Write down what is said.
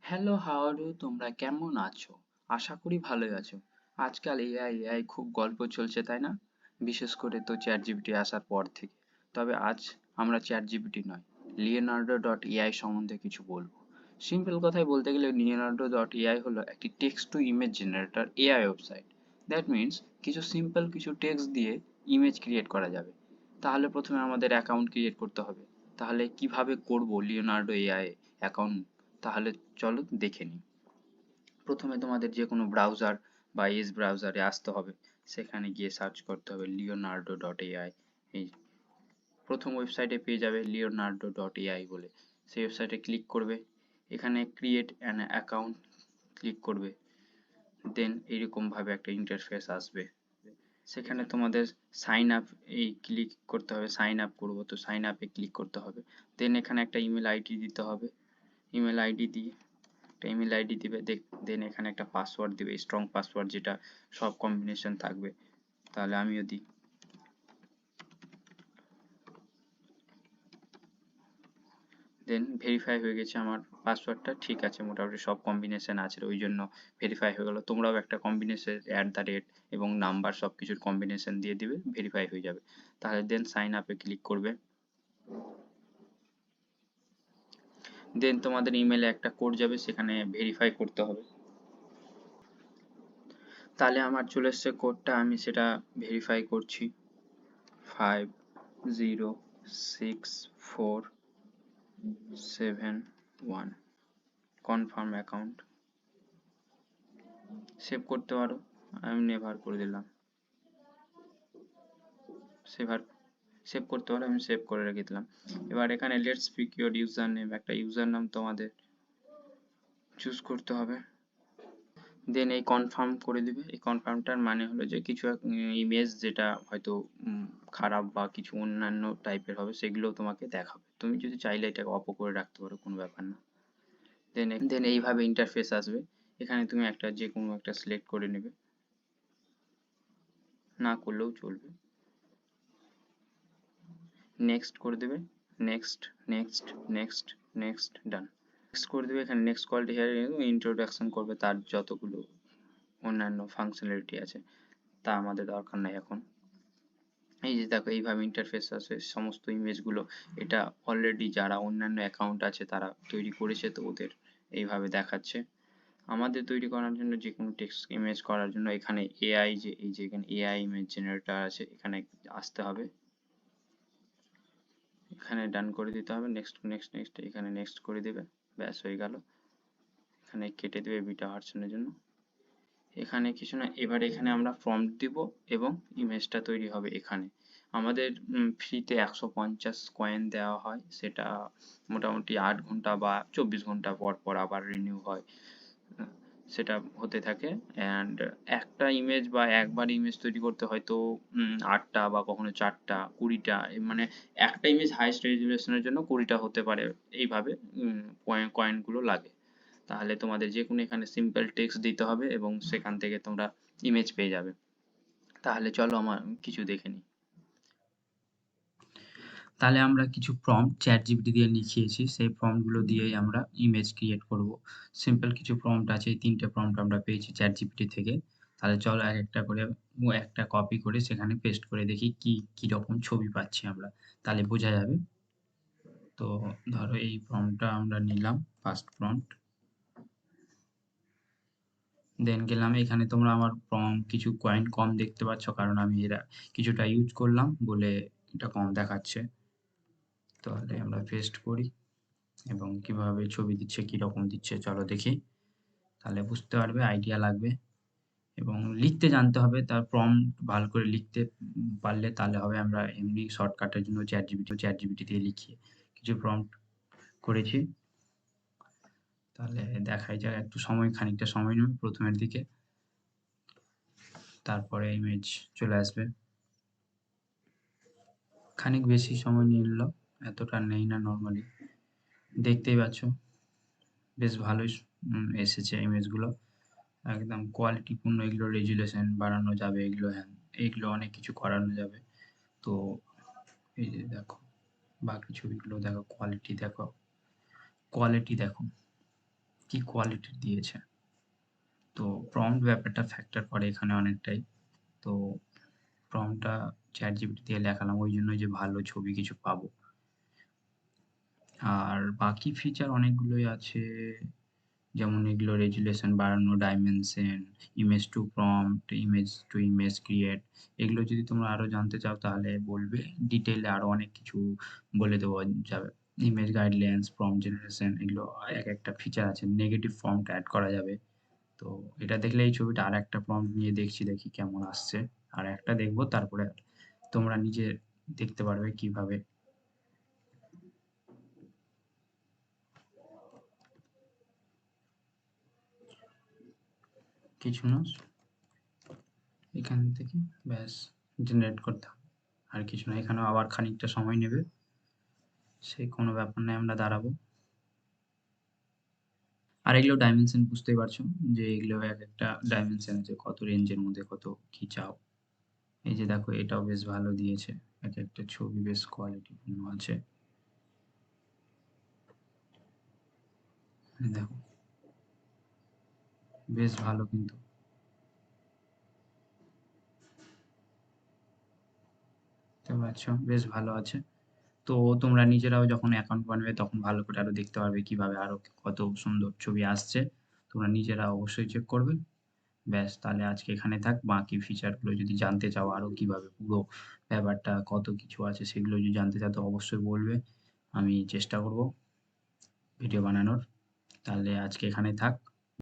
Hello, how are you? তোমরা কেমন আছো? আশা করি ভালোই আছো। আজকাল এআই খুব গল্প চলছে, তাই না? বিশেষ করে তো চ্যাট জিপিটি আসার পর থেকে। তবে আজ আমরা চ্যাট জিপিটি নয়, লিওনার্ডো.এআই সম্বন্ধে কিছু বলবো। সিম্পল কথায় বলতে গেলে লিওনার্ডো.এআই হলো একটি text to image generator AI website. That means কিছু টেক্সট দিয়ে ইমেজ ক্রিয়েট করা যাবে। তাহলে প্রথমে আমাদের অ্যাকাউন্ট ক্রিয়েট করতে হবে। তাহলে কিভাবে করব লিওনার্ডো এআই অ্যাকাউন্ট? তাহলে চলো দেখে নিই। প্রথমে তোমাদের যে কোনো ব্রাউজার বা এজ ব্রাউজারে আসতে হবে। সেখানে গিয়ে সার্চ করতে হবে লিওনার্ডো.এআই। এই প্রথম ওয়েবসাইটে পেয়ে যাবে লিওনার্ডো.এআই বলে। সেই ওয়েবসাইটে ক্লিক করবে। এখানে ক্রিয়েট অ্যান অ্যাকাউন্ট ক্লিক করবে। দেন এইরকম ভাবে একটা ইন্টারফেস আসবে। সেখানে তোমাদের সাইন আপ ক্লিক করতে হবে। সাইন আপ করবো তো সাইন আপে ক্লিক করতে হবে। দেন এখানে একটা ইমেল আইডি দিতে হবে। ইমেল আইডি দিয়ে একটা ইমেল আইডি দিবে। দেন এখানে একটা পাসওয়ার্ড দিবে, স্ট্রং পাসওয়ার্ড, যেটা সব কম্বিনেশন থাকবে। তাহলে আমিও দিই। দেন ভেরিফাই হয়ে গেছে, আমার পাসওয়ার্ডটা ঠিক আছে, মোটামুটি সব কম্বিনেশন আছে, ওই জন্য ভেরিফাই হয়ে গেল। তোমরাও একটা কম্বিনেশন @ এবং নাম্বার সব কিছুর কম্বিনেশন দিয়ে দিবে, ভেরিফাই হয়ে যাবে। তাহলে দেন সাইন আপে ক্লিক করবে। দেন তোমাদের ইমেলে একটা কোড যাবে, সেখানে ভেরিফাই করতে হবে। তাহলে আমার চলে এসছে কোডটা, আমি সেটা ভেরিফাই করছি। 506471 কনফার্ম অ্যাকাউন্ট। সেভ করতে পারো, আমি নেভার করে দিলাম। সেভার সেভ করতে পারো, আমি সেভ করে রেখে দিলাম। এবার এখানে let's pick your user name, একটা ইউজার নাম তোমাদের চুজ করতে হবে। দেন এই কনফার্ম করে দিবে। এই কনফার্মটার মানে হলো যে কিছু ইমেজ যেটা হয়তো খারাপ বা কিছু অন্যান্য টাইপের হবে, সেগুলো তোমাকে দেখাবে। তুমি যদি চাইলে এটাকে অফও করে রাখতে পারো, কোনো ব্যাপার না। দেন এইভাবে ইন্টারফেস আসবে। এখানে তুমি একটা যে কোনো একটা সিলেক্ট করে নেবে, না করলেও চলবে। নেক্সট করে দেবে। নেক্সট, নেক্সট, নেক্সট, নেক্সট, ডান। নেক্সট করে দেবে। এখানে নেক্সট কলটি হেয়ার ইন্ট্রোডাকশন করবে, তার যতগুলো অন্যান্য ফাংশনালিটি আছে তা আমাদের দরকার নাই এখন। এই যে দেখো, এইভাবে ইন্টারফেস আছে সমস্ত ইমেজগুলো। এটা অলরেডি যারা অন্যান্য অ্যাকাউন্ট আছে তারা তৈরি করেছে, তো ওদের এইভাবে দেখাচ্ছে। আমাদের তৈরি করার জন্য যে কোনো টেক্সট ইমেজ করার জন্য এখানে এআই, যে এই যে এখানে এআই ইমেজ জেনারেটর আছে, এখানে আসতে হবে। এখানে ডান করে দিতে হবে। নেক্সট, নেক্সট, নেক্সট, এখানে নেক্সট করে দিবে। ব্যাস হয়ে গেল। এখানে কেটে দেবে বিটা ভার্সনের জন্য। এখানে কিছু না, এবার এখানে আমরা প্রম্পট দিব এবং ইমেজটা তৈরি হবে। এখানে আমাদের ফ্রিতে 150 কয়েন দেওয়া হয়, সেটা মোটামুটি 8 ঘন্টা বা 24 ঘন্টা পর পর আবার রিনিউ হয়। সেটা হতে থাকে। অ্যান্ড একটা ইমেজ বা একবার ইমেজ তৈরি করতে হয়তো 8টা বা কখনো 4টা, 20টা, মানে একটা ইমেজ হাইয়েস্ট রেজুলেশনের জন্য 20টা হতে পারে। এইভাবে কয়েনগুলো লাগে। তাহলে তোমাদের যে কোনো এখানে সিম্পল টেক্সট দিতে হবে এবং সেখান থেকে তোমরা ইমেজ পেয়ে যাবে। তাহলে চলো আমার কিছু দেখে নিই। তাহলে আমরা কিছু প্রম্পট চ্যাট জিপিটি দিয়ে লিখিয়েছি, সেই প্রম্পটগুলো দিয়েই আমরা ইমেজ ক্রিয়েট করব। সিম্পল কিছু প্রম্পট আছে, এই 3টে প্রম্পট আমরা পেয়েছি চ্যাট জিপিটি থেকে। তাহলে চলো এক একটা করে একটা কপি করে সেখানে পেস্ট করে দেখি কি রকম ছবি পাচ্ছি আমরা, তাহলে বোঝা যাবে। তো ধরো এই প্রম্পটটা আমরা নিলাম, ফার্স্ট প্রম্পট। দেন গেলাম, এখানে তোমরা আমার কিছু কয়েন কম দেখতে পাচ্ছ, কারণ আমি এরা কিছুটা ইউজ করলাম বলে এটা কম দেখাচ্ছে। তাহলে আমরা পেস্ট করি এবং কিভাবে ছবি দিচ্ছে, কিরকম দিচ্ছে চলো দেখি। তাহলে বুঝতে পারবে, আইডিয়া লাগবে এবং লিখতে জানতে হবে। তার প্রম্পট ভালো করে লিখতে পারলে তাহলে হবে। আমরা এমনি শর্টকাটের জন্য চ্যাট জিপিটি দিয়ে লিখি, কিছু প্রম্পট করেছি। তাহলে দেখাই যাক, একটু খানিকটা সময় নেবে প্রথমের দিকে, তারপরে ইমেজ চলে আসবে। খানিক বেশি সময় নিয়ে নিল, এতটা নেই না নর্মালি। দেখতেই পাচ্ছ বেশ ভালোই এসেছে ইমেজগুলো, একদম কোয়ালিটিপূর্ণ। এগুলো রেজুলেশন বাড়ানো যাবে, এগুলো হ্যাঁ, এগুলো অনেক কিছু করানো যাবে। তো এই যে দেখো, বাকি ছবিগুলো দেখো, কোয়ালিটি দেখো, কোয়ালিটি দেখো, কি কোয়ালিটির দিয়েছে। তো প্রম্পট ব্যাপারটা ফ্যাক্টর করে এখানে অনেকটাই। তো প্রম্পটটা চ্যাট জিপিটি দিয়ে লেখালাম ওই জন্য যে ভালো ছবি কিছু পাবো। আর বাকি ফিচার অনেকগুলোই আছে, যেমন এগুলো রেজুলেশন বাড়ানো, dimension, image to prompt, image to image create. এগুলো যদি তোমরা আরো জানতে চাও তাহলে বলবে, ডিটেইলে আরো অনেক কিছু বলে দেওয়া যাবে। ইমেজ গাইডলাইন্স, প্রম্পট জেনারেশন, এগুলো এক একটা ফিচার আছে। নেগেটিভ প্রম্পট অ্যাড করা যাবে। তো এটা দেখলে এই ছবিটা আর একটা প্রম্পট নিয়ে দেখি কেমন আসছে। আর একটা দেখবো, তারপরে তোমরা নিজে দেখতে পারবে কিভাবে। কিছু না, এখান থেকে ব্যাস জেনারেট করতে হবে, আর কিছু না। এখানেও আবার খানিকটা সময় নেবে, সে কোনো ব্যাপার নয়, আমরা দাঁড়াবো। আর এগুলো ডাইমেনশন বুঝতেই পারছো যে এগুলো এক একটা ডাইমেনশন আছে, কত রেঞ্জের মধ্যে কত কি চাও। এই যে দেখো, এটাও বেশ ভালো দিয়েছে, এক একটা ছবি বেশ কোয়ালিটিপূর্ণ আছে। এই দেখো, বেশ ভালো কিন্তু, বুঝতে পারছো, বেশ ভালো আছে। তো তোমরা নিজেরাও যখন অ্যাকাউন্ট বানাবে তখন ভালো করে আরো দেখতে পারবে কিভাবে আরো কত সুন্দর ছবি আসছে। তোমরা নিজেরা অবশ্যই চেক করবে। ব্যাস, তাহলে আজকে এখানে থাক। বাকি ফিচারগুলো যদি জানতে চাও আরো কিভাবে পুরো ব্যাপারটা কত কিছু আছে সেগুলো যদি জানতে চাও তো অবশ্যই বলবে, আমি চেষ্টা করব ভিডিও বানানোর। তাহলে আজকে এখানে থাক।